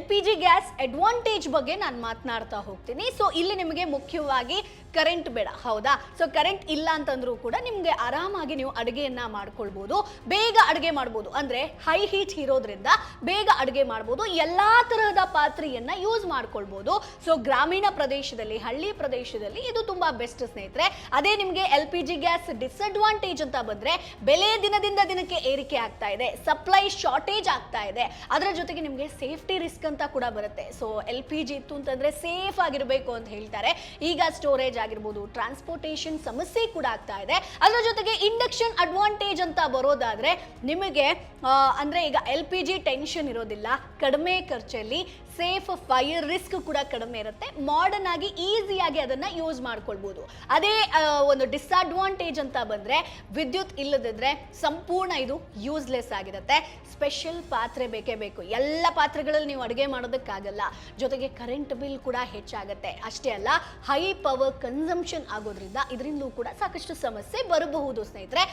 LPG gas advantage ಬಗ್ಗೆ ನಾನು ಮಾತನಾಡ್ತಾ ಹೋಗ್ತೀನಿ. ಸೊ ಇಲ್ಲಿ ನಿಮಗೆ ಮುಖ್ಯವಾಗಿ ಕರೆಂಟ್ ಬೇಡ, ಹೌದಾ? ಸೊ ಕರೆಂಟ್ ಇಲ್ಲ ಅಂತಂದ್ರೂ ಕೂಡ ನಿಮಗೆ ಆರಾಮಾಗಿ ನೀವು ಅಡುಗೆಯನ್ನ ಮಾಡ್ಕೊಳ್ಬಹುದು, ಬೇಗ ಅಡುಗೆ ಮಾಡ್ಬೋದು. ಅಂದ್ರೆ ಹೈ ಹೀಟ್ ಇರೋದ್ರಿಂದ ಬೇಗ ಅಡುಗೆ ಮಾಡ್ಬೋದು, ಎಲ್ಲಾ ತರಹದ ಪಾತ್ರೆಯನ್ನ ಯೂಸ್ ಮಾಡ್ಕೊಳ್ಬಹುದು. ಸೊ ಗ್ರಾಮೀಣ ಪ್ರದೇಶದಲ್ಲಿ, ಹಳ್ಳಿ ಪ್ರದೇಶದಲ್ಲಿ ಇದು ತುಂಬಾ ಬೆಸ್ಟ್ ಸ್ನೇಹಿತರೆ. ಅದೇ ನಿಮಗೆ LPG ಗ್ಯಾಸ್ ಡಿಸ್ಅಡ್ವಾಂಟೇಜ್ ಅಂತ ಬಂದ್ರೆ ಬೆಲೆ ದಿನದಿಂದ ದಿನಕ್ಕೆ ಏರಿಕೆ ಆಗ್ತಾ ಇದೆ, ಸಪ್ಲೈ ಶಾರ್ಟೇಜ್ ಆಗ್ತಾ ಇದೆ, ಅದರ ಜೊತೆಗೆ ನಿಮಗೆ ಸೇಫ್ಟಿ ರಿಸ್ಕ್ ಅಂತ ಕೂಡ ಬರುತ್ತೆ. ಸೊ LPG ಇತ್ತು ಅಂತಂದ್ರೆ ಸೇಫ್ ಆಗಿರಬೇಕು ಅಂತ ಹೇಳ್ತಾರೆ. ಈಗ ಸ್ಟೋರೇಜ್ ಆಗಿರ್ಬೋದು, ಟ್ರಾನ್ಸ್ಪೋರ್ಟೇಷನ್ ಸಮಸ್ಯೆ ಕೂಡ ಆಗ್ತಾ ಇದೆ. ಅದರ ಜೊತೆಗೆ ಇಂಡಕ್ಷನ್ ಅಡ್ವಾಂಟೇಜ್ ಅಂತ ಬರೋದಾದ್ರೆ ನಿಮಗೆ ಅಂದ್ರೆ ಈಗ LPG ಟೆನ್ಷನ್ ಇರೋದಿಲ್ಲ, ಕಡಿಮೆ ಖರ್ಚಲ್ಲಿ ಸೇಫ್, ಫೈರ್ ರಿಸ್ಕ್ ಕೂಡ ಕಡಿಮೆ ಇರುತ್ತೆ, ಮಾಡರ್ನ್ ಆಗಿ ಈಸಿಯಾಗಿ ಅದನ್ನ ಯೂಸ್ ಮಾಡ್ಕೊಳ್ಬಹುದು. ಅದೇ ಒಂದು ಡಿಸ್ಅಡ್ವಾಂಟೇಜ್ ಅಂತ ಬಂದ್ರೆ ವಿದ್ಯುತ್ ಇಲ್ಲದಿದ್ರೆ ಸಂಪೂರ್ಣ ಇದು ಯೂಸ್ಲೆಸ್ ಆಗಿರುತ್ತೆ. ಸ್ಪೆಷಲ್ ಪಾತ್ರೆ ಬೇಕೇ ಬೇಕು, ಎಲ್ಲ ಪಾತ್ರೆಗಳಲ್ಲಿ ನೀವು ಅಡುಗೆ ಮಾಡೋದಕ್ಕಾಗಲ್ಲ. ಜೊತೆಗೆ ಕರೆಂಟ್ ಬಿಲ್ ಕೂಡ ಹೆಚ್ಚಾಗುತ್ತೆ. ಅಷ್ಟೇ ಅಲ್ಲ, ಹೈ ಪವರ್ ಕನ್ಸಂಪ್ಷನ್ ಆಗೋದ್ರಿಂದ ಇದರಿಂದಲೂ ಕೂಡ ಸಾಕಷ್ಟು ಸಮಸ್ಯೆ ಬರಬಹುದು ಸ್ನೇಹಿತರೆ.